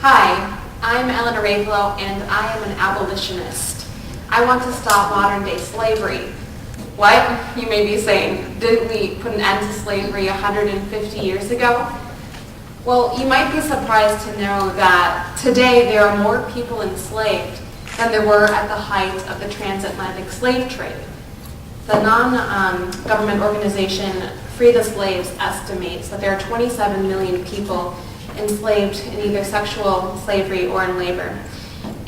Hi, I'm Ellyn Arevalo, and I am an abolitionist. I want to stop modern-day slavery. What? You may be saying, didn't we put an end to slavery 150 years ago? Well, you might be surprised to know that today there are more people enslaved than there were at the height of the transatlantic slave trade. The non-government organization Free the Slaves estimates that there are 27 million people enslaved in either sexual slavery or in labor.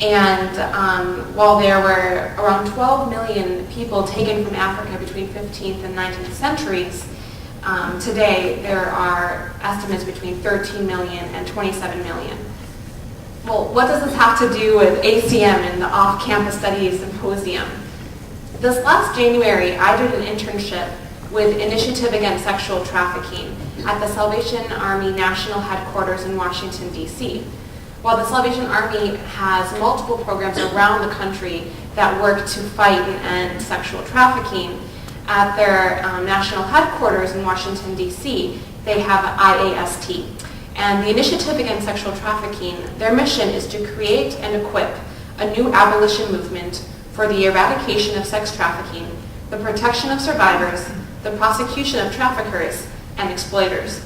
And while there were around 12 million people taken from Africa between 15th and 19th centuries, today there are estimates between 13 million and 27 million. Well, what does this have to do with ACM and the Off-Campus Studies Symposium? This last January, I did an internship with Initiative Against Sexual Trafficking at the Salvation Army National Headquarters in Washington, D.C. While the Salvation Army has multiple programs around the country that work to fight and end sexual trafficking, at their national headquarters in Washington, D.C., they have IAST. And the Initiative Against Sexual Trafficking, their mission is to create and equip a new abolition movement for the eradication of sex trafficking, the protection of survivors, the prosecution of traffickers, and exploiters.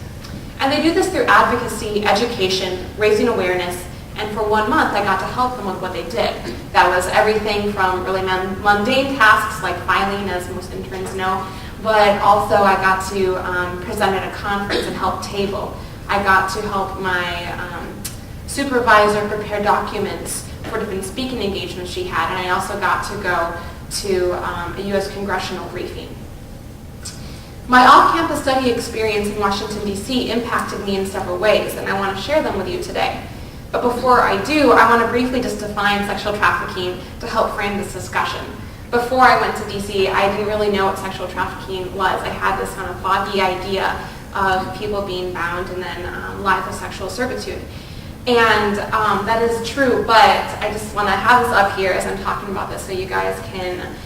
And they do this through advocacy, education, raising awareness, and for 1 month I got to help them with what they did. That was everything from really mundane tasks like filing, as most interns know, but also I got to present at a conference and help table. I got to help my supervisor prepare documents for different speaking engagements she had, and I also got to go to a U.S. congressional briefing. My off-campus study experience in Washington, D.C. impacted me in several ways, and I want to share them with you today. But before I do, I want to briefly just define sexual trafficking to help frame this discussion. Before I went to D.C., I didn't really know what sexual trafficking was. I had this kind of foggy idea of people being bound and then lives of sexual servitude. And that is true, but I just want to have this up here as I'm talking about this so you guys can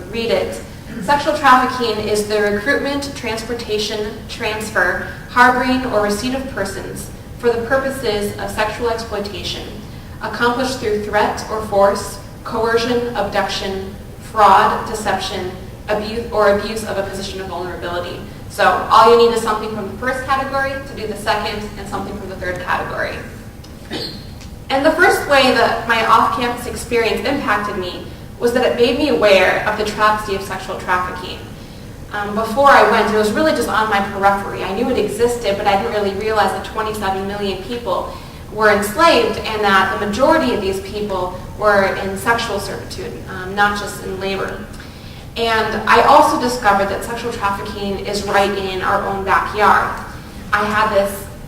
read it. Sexual trafficking is the recruitment, transportation, transfer, harboring, or receipt of persons for the purposes of sexual exploitation, accomplished through threat or force, coercion, abduction, fraud, deception, abuse of a position of vulnerability. So all you need is something from the first category to do the second, and something from the third category. And the first way that my off-campus experience impacted me was that it made me aware of the travesty of sexual trafficking. Before I went, it was really just on my periphery. I knew it existed, but I didn't really realize that 27 million people were enslaved and that the majority of these people were in sexual servitude, not just in labor. And I also discovered that sexual trafficking is right in our own backyard.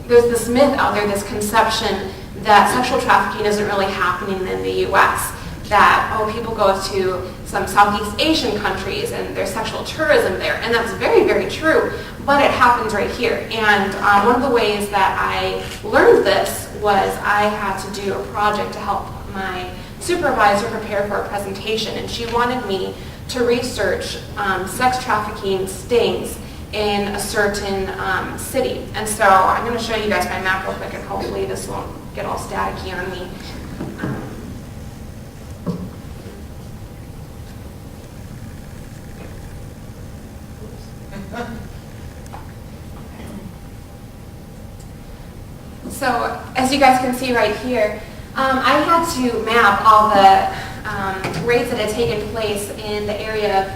There's this myth out there, this conception that sexual trafficking isn't really happening in the U.S., that, people go to some Southeast Asian countries and there's sexual tourism there, and that's very, very true, but it happens right here. And one of the ways that I learned this was I had to do a project to help my supervisor prepare for a presentation, and she wanted me to research sex trafficking stings in a certain city. And so I'm going to show you guys my map real quick, and hopefully this won't get all staticky on me. So as you guys can see right here, I had to map all the raids that had taken place in the area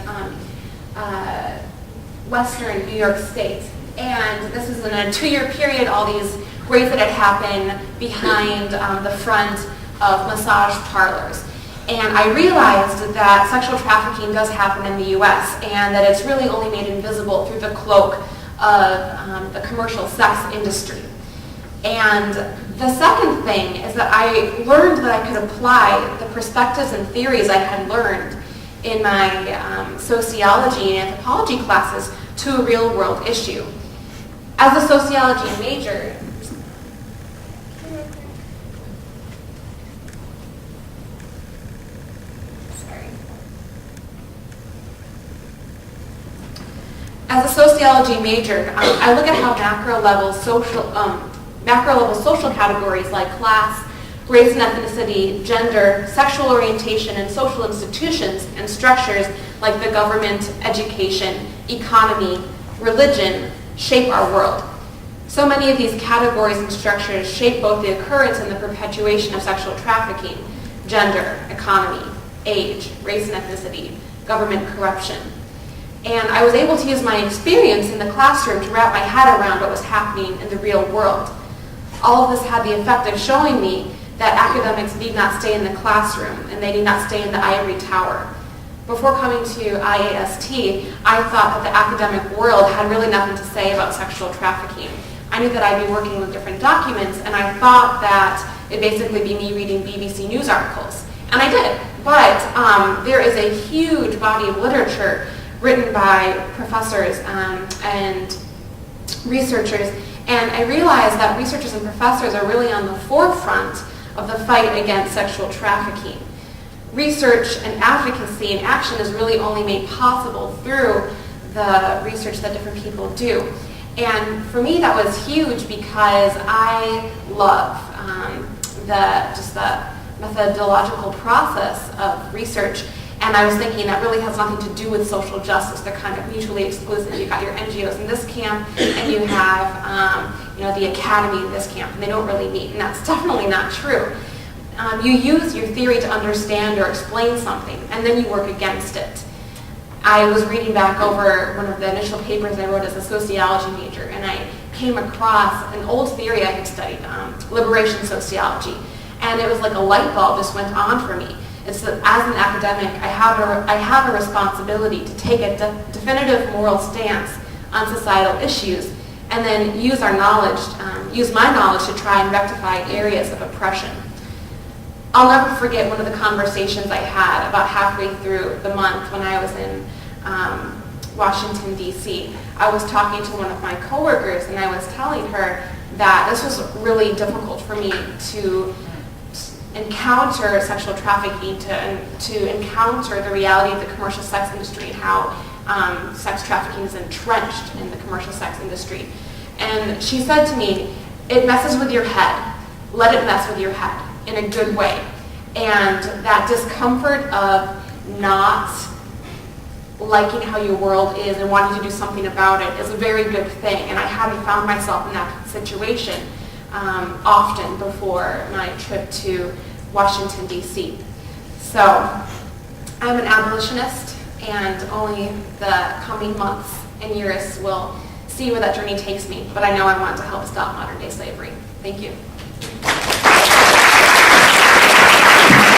of western New York State. And this is in a 2-year period, all these raids that had happened behind the front of massage parlors. And I realized that sexual trafficking does happen in the U.S. and that it's really only made invisible through the cloak of the commercial sex industry. And the second thing is that I learned that I could apply the perspectives and theories I had learned in my sociology and anthropology classes to a real-world issue. As a sociology major, I look at how macro-level macro-level social categories like class, race and ethnicity, gender, sexual orientation, and social institutions and structures like the government, education, economy, religion shape our world. So many of these categories and structures shape both the occurrence and the perpetuation of sexual trafficking, gender, economy, age, race and ethnicity, government corruption. And I was able to use my experience in the classroom to wrap my head around what was happening in the real world. All of this had the effect of showing me that academics need not stay in the classroom and they need not stay in the ivory tower. Before coming to IAST, I thought that the academic world had really nothing to say about sexual trafficking. I knew that I'd be working with different documents, and I thought that it'd basically be me reading BBC News articles. And I did, but there is a huge body of literature written by professors and researchers, and I realized that researchers and professors are really on the forefront of the fight against sexual trafficking. Research and advocacy and action is really only made possible through the research that different people do. And for me, that was huge because I love the methodological process of research. And I was thinking that really has nothing to do with social justice. They're kind of mutually exclusive. You've got your NGOs in this camp, and you have the academy in this camp, and they don't really meet. And that's definitely not true. You use your theory to understand or explain something, and then you work against it. I was reading back over one of the initial papers I wrote as a sociology major, and I came across an old theory I had studied, liberation sociology. And it was like a light bulb just went on for me. It's that as an academic, I have a responsibility to take a definitive moral stance on societal issues, and then use our knowledge, use my knowledge to try and rectify areas of oppression. I'll never forget one of the conversations I had about halfway through the month when I was in Washington, D.C. I was talking to one of my coworkers, and I was telling her that this was really difficult for me to encounter sexual trafficking, to encounter the reality of the commercial sex industry and how sex trafficking is entrenched in the commercial sex industry. And she said to me, it messes with your head. Let it mess with your head in a good way. And that discomfort of not liking how your world is and wanting to do something about it is a very good thing. And I hadn't found myself in that situation often before my trip to Washington, D.C. So I'm an abolitionist, and only the coming months and years will see where that journey takes me. But I know I want to help stop modern-day slavery. Thank you.